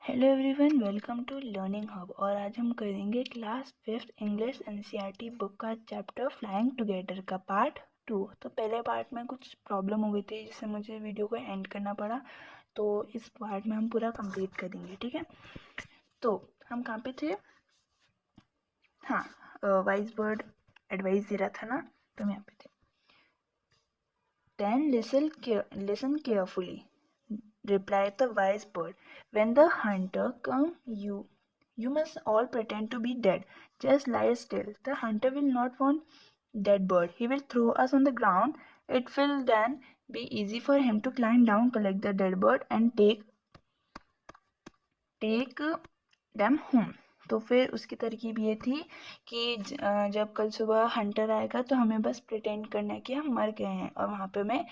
Hello everyone, welcome to learning hub. और आज हम करेंगे class 5th English NCERT book का चैप्टर फ्लाइंग टुगेदर का पार्ट 2। तो पहले पार्ट में कुछ प्रॉब्लम हो गई थी जिससे मुझे वीडियो को एंड करना पड़ा। तो इस पार्ट में हम पूरा कंप्लीट करेंगे, ठीक है। तो हम कहाँ पे थे? हाँ, वाइज बर्ड एडवाइस दे रहा था ना, तो हम यहाँ पे थे। Then listen carefully, replied the wise bird. When the hunter comes, you must all pretend to be dead. Just lie still. The hunter will not want dead bird. He will throw us on the ground. It will then be easy for him to climb down, collect the dead bird, and take them home. तो फिर उसकी तरकीब ये थी कि जब कल सुबह हंटर आएगा तो हमें बस प्रिटेंड करना है कि हम मर गए हैं और वहाँ पे हमें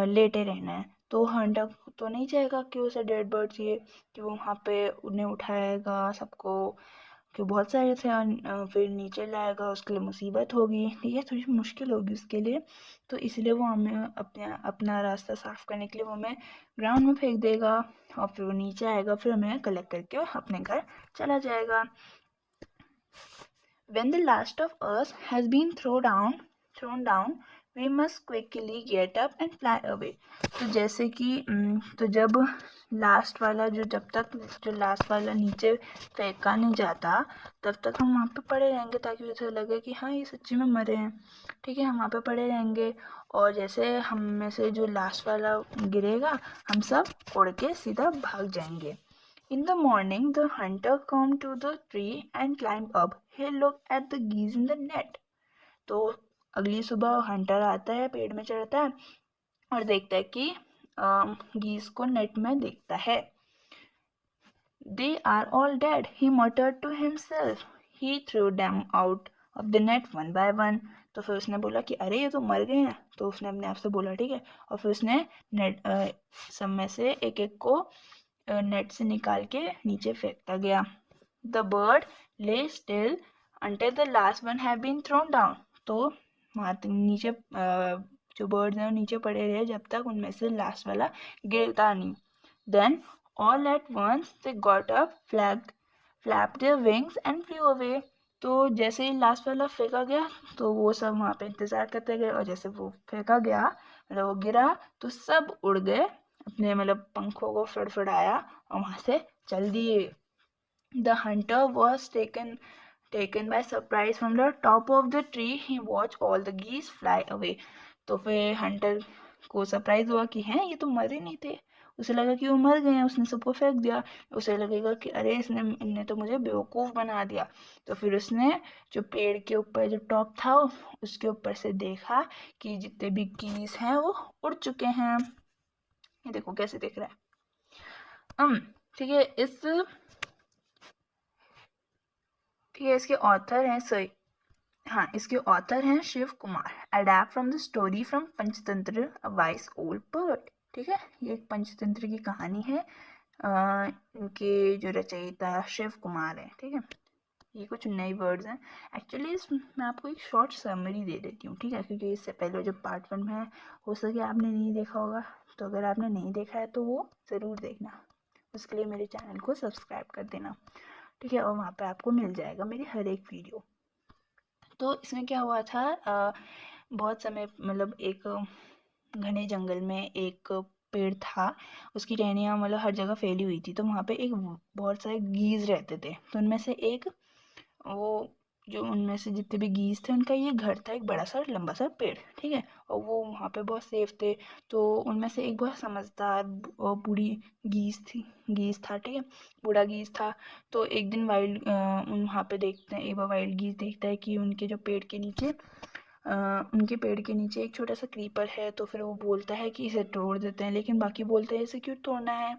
लेटे रहना है। तो हंटर तो नहीं चाहेगा कि उसे डेड बर्ड चाहिए, कि वो वहाँ पे उन्हें उठाएगा सबको, कि बहुत सारे थे और फिर नीचे लाएगा, उसके लिए मुसीबत होगी, ठीक है, थोड़ी मुश्किल होगी उसके लिए। तो इसलिए वो हमें अपना रास्ता साफ करने के लिए वो हमें ग्राउंड में फेंक देगा और फिर वो नीचे आएगा, फिर हमें कलेक्ट करके अपने घर चला जाएगा। When the last of us has been thrown down, we must quickly get up and fly away. तो जैसे कि तो जब लास्ट वाला जब तक जो लास्ट वाला नीचे फेंका नहीं जाता तब तक हम वहाँ पे पड़े रहेंगे, ताकि उसे लगे कि हाँ ये सच्ची में मरे हैं, ठीक है। हम वहाँ पे पड़े रहेंगे और जैसे हम में से जो लास्ट वाला गिरेगा हम सब उड़ के सीधा भाग जाएंगे। In the morning, the hunter came to the tree and climbed up. He looked at the geese in the net. तो अगली सुबह हंटर आता है, पेड़ में चढ़ता है और देखता है कि गीस को नेट में देखता है। They are all dead, he muttered to himself. He threw them out of the net one by one. तो फिर उसने बोला कि अरे ये तो मर गए हैं, तो उसने अपने आप से बोला, ठीक है। और फिर उसने नेट सब में से एक एक को नेट से निकाल के नीचे फेंकता गया। द बर्ड ले still until the last one had been thrown down. तो वहाँ नीचे जो बर्ड्स हैं वो नीचे पड़े रहे जब तक उनमें से लास्ट वाला गिरता नहीं। Then all at once they got up, flapped their wings and flew away. तो जैसे ही लास्ट वाला फेंका गया तो वो सब वहाँ पे इंतज़ार करते गए, और जैसे वो फेंका गया मतलब वो गिरा तो सब उड़ गए, अपने मतलब पंखों को फड़फड़ाया और वहाँ से चल दिए। The hunter was taken by surprise. From the top of the tree he watched all the geese fly away. तो फिर हंटर को सरप्राइज हुआ कि हैं ये तो मरे नहीं थे। उसे लगा कि वो मर गए हैं, उसने सबको फेंक दिया। उसे लगेगा कि अरे इनने तो मुझे बेवकूफ़ बना दिया। तो फिर उसने जो पेड़ के ऊपर जो टॉप था उसके ऊपर से देखा कि जितने भी गीस हैं वो उड़ चुके हैं। ये देखो कैसे देख रहा है। ठीक है, इसके ऑथर हैं सही, हाँ, इसके ऑथर हैं Shiv Kumar. Adapt from the story from Panchatantra a wise old bird. ठीक है, ये एक पंचतंत्र की कहानी है। इनके जो रचयिता शिव कुमार है, ठीक है। ये कुछ नए वर्ड्स हैं। एक्चुअली मैं आपको एक शॉर्ट समरी दे देती हूँ, ठीक है, क्योंकि इससे पहले जो पार्ट 1 में है हो सके आपने नहीं देखा होगा। तो अगर आपने नहीं देखा है तो वो ज़रूर देखना, उसके लिए मेरे चैनल को सब्सक्राइब कर देना, ठीक है। और वहाँ पे आपको मिल जाएगा मेरी हर एक वीडियो। तो इसमें क्या हुआ था, बहुत समय मतलब एक घने जंगल में एक पेड़ था, उसकी टहनियाँ मतलब हर जगह फैली हुई थी। तो वहाँ पे एक बहुत सारे गीज़ रहते थे। तो उनमें से एक वो जो उनमें से जितने भी गीज़ थे उनका ये घर था, एक बड़ा सा लंबा सा पेड़, ठीक है। और वो वहाँ पे बहुत सेफ थे। तो उनमें से एक बहुत समझदार और बूढ़ी गीज़ था, ठीक है, बूढ़ा गीज़ था। तो एक दिन वहाँ पे देखते हैं, एक बार वाइल्ड गीज़ देखता है कि उनके पेड़ के नीचे एक छोटा सा क्रीपर है। तो फिर वो बोलता है कि इसे तोड़ देते हैं, लेकिन बाकी बोलते हैं इसे क्यों तोड़ना है,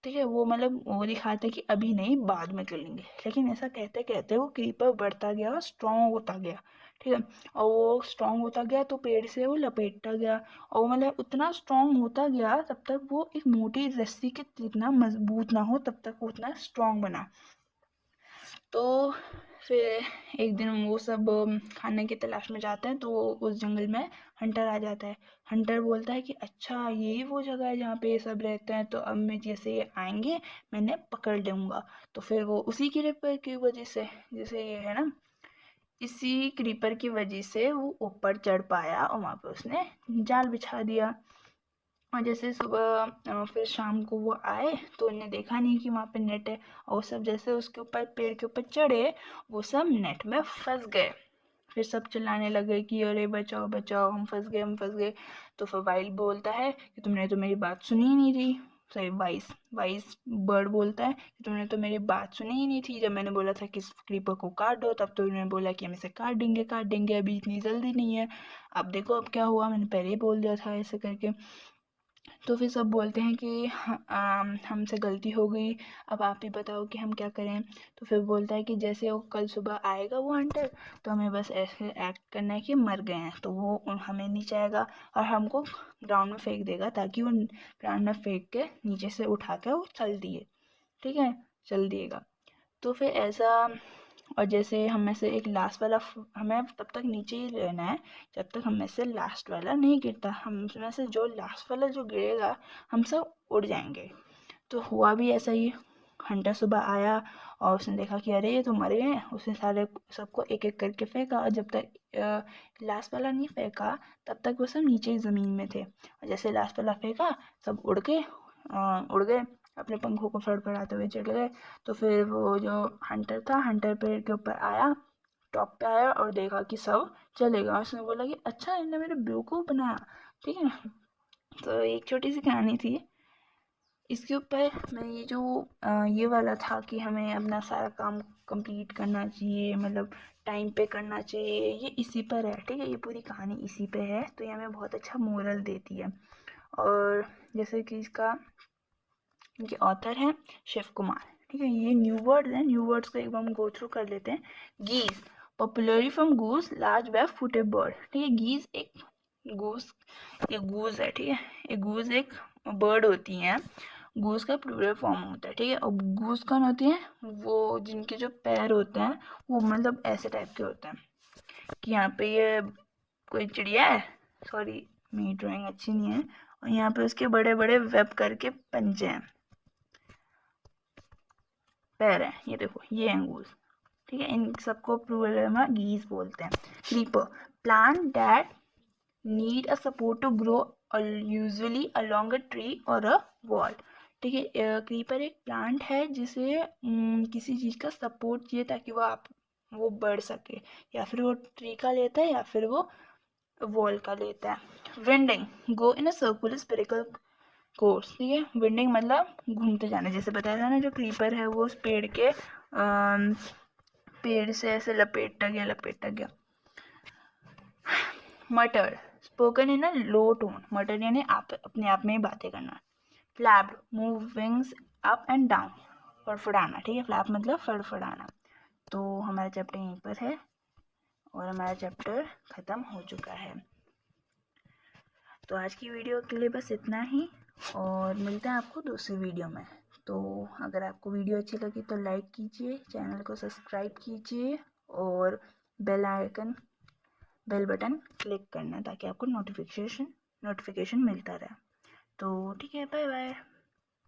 ठीक है। वो मतलब वो दिखाते हैं कि अभी नहीं बाद में कर लेंगे, लेकिन ऐसा कहते कहते वो क्रीपर बढ़ता गया और स्ट्रॉन्ग होता गया, ठीक है। और वो स्ट्रॉन्ग होता गया तो पेड़ से वो लपेटता गया, और मतलब उतना स्ट्रॉन्ग होता गया तब तक वो एक मोटी रस्सी के जितना मजबूत ना हो तब तक वो उतना स्ट्रॉन्ग बना। तो फिर एक दिन वो सब खाने की तलाश में जाते हैं, तो उस जंगल में हंटर आ जाता है। हंटर बोलता है कि अच्छा यही वो जगह है जहाँ पे ये सब रहते हैं, तो अब मैं जैसे ये आएंगे मैं इन्हें पकड़ लूँगा। तो फिर वो उसी क्रीपर की वजह से, जैसे ये है ना, इसी क्रीपर की वजह से वो ऊपर चढ़ पाया और वहाँ पे उसने जाल बिछा दिया। और जैसे सुबह फिर शाम को वो आए तो उन्हें देखा नहीं कि वहाँ पे नेट है, और सब जैसे उसके ऊपर पेड़ के ऊपर चढ़े वो सब नेट में फंस गए। फिर सब चिल्लाने लगे कि अरे बचाओ बचाओ, हम फंस गए हम फंस गए। तो फिर वाइल्ड बोलता है कि तुमने तो मेरी बात सुनी ही नहीं थी। सॉरी, वाइस वाइस बर्ड बोलता है कि तुमने तो मेरी बात सुनी ही नहीं थी। जब मैंने बोला था कि इस क्रीपर को काट दो, तब तो उन्होंने बोला कि हम इसे काट देंगे, अभी इतनी जल्दी नहीं है। अब देखो अब क्या हुआ, मैंने पहले ही बोल दिया था ऐसे करके। तो फिर सब बोलते हैं कि हमसे गलती हो गई, अब आप ही बताओ कि हम क्या करें। तो फिर बोलता है कि जैसे वो कल सुबह आएगा वो हंटर, तो हमें बस ऐसे एक्ट करना है कि मर गए हैं, तो वो हमें नीचे आएगा और हमको ग्राउंड में फेंक देगा, ताकि वो ग्राउंड में फेंक के नीचे से उठा के वो चल दिए। ठीक है, चल दिएगा। तो फिर ऐसा, और जैसे हम में से एक लास्ट वाला हमें तब तक नीचे ही रहना है जब तक हम में से लास्ट वाला नहीं गिरता। हम में से जो लास्ट वाला जो गिरेगा हम सब उड़ जाएंगे। तो हुआ भी ऐसा ही। हंटर सुबह आया और उसने देखा कि अरे ये तो मरे हैं। उसने सारे सबको एक एक करके फेंका, और जब तक लास्ट वाला नहीं फेंका तब तक वो सब नीचे ही ज़मीन में थे। और जैसे लास्ट वाला फेंका सब उड़ गए, अपने पंखों को फड़फड़ाते हुए चले गए। तो फिर वो जो हंटर था, हंटर पेड़ के ऊपर आया, टॉप पे आया और देखा कि सब चले गए। उसने बोला कि अच्छा इन्होंने मेरे बेवकूफ़ बनाया। ठीक है, तो एक छोटी सी कहानी थी इसके ऊपर। मैं ये जो ये वाला था कि हमें अपना सारा काम कंप्लीट करना चाहिए, मतलब टाइम पे करना चाहिए, ये इसी पर है। ठीक है, ये पूरी कहानी इसी पे है, तो ये हमें बहुत अच्छा मोरल देती है। और जैसे कि इनके ऑथर हैं शिव कुमार। ठीक है, ये न्यू वर्ड्स हैं, न्यू वर्ड्स को एक बार हम गो थ्रू कर लेते हैं। Geese, popularly from goose, large web footed bird. ठीक है, गीज एक गूस, एक गूज है। ठीक है, एक गूज एक बर्ड होती हैं। गूस का प्लूरल फॉर्म होता है। ठीक है, और गूस कौन होती है, वो जिनके जो पैर होते हैं वो मतलब ऐसे टाइप के होते हैं कि यहाँ पे ये कोई चिड़िया है, सॉरी मेरी ड्राइंग अच्छी नहीं है, और यहाँ पे उसके बड़े बड़े वेब करके पंजे हैं, पैर है, ये देखो ये है गूस। ठीक है, इन सबको प्लूरल में गीज बोलते हैं। Creeper, plant that need a support to grow usually along a tree और अ वॉल। ठीक है, क्रीपर एक प्लांट है जिसे किसी चीज़ का सपोर्ट चाहिए ताकि वो बढ़ सके, या फिर वो ट्री का लेता है या फिर वो वॉल का लेता है। Winding, go in a circular spherical course. ठीक है, विंडिंग मतलब घूमते जाना, जैसे बताया था ना, जो क्रीपर है वो उस पेड़ से ऐसे लपेटता गया। मटर, spoken in a low tone, मटर यानी आप अपने आप में ही बातें करना। Flap, move wings up and down, फड़फड़ाना। ठीक है, फ्लैप मतलब फड़फड़ाना। तो हमारा चैप्टर यहीं पर है और हमारा चैप्टर ख़त्म हो चुका है। तो आज की वीडियो के लिए बस इतना ही, और मिलते हैं आपको दूसरी वीडियो में। तो अगर आपको वीडियो अच्छी लगी तो लाइक कीजिए, चैनल को सब्सक्राइब कीजिए और बेल बटन क्लिक करना ताकि आपको नोटिफिकेशन मिलता रहे। तो ठीक है, बाय बाय।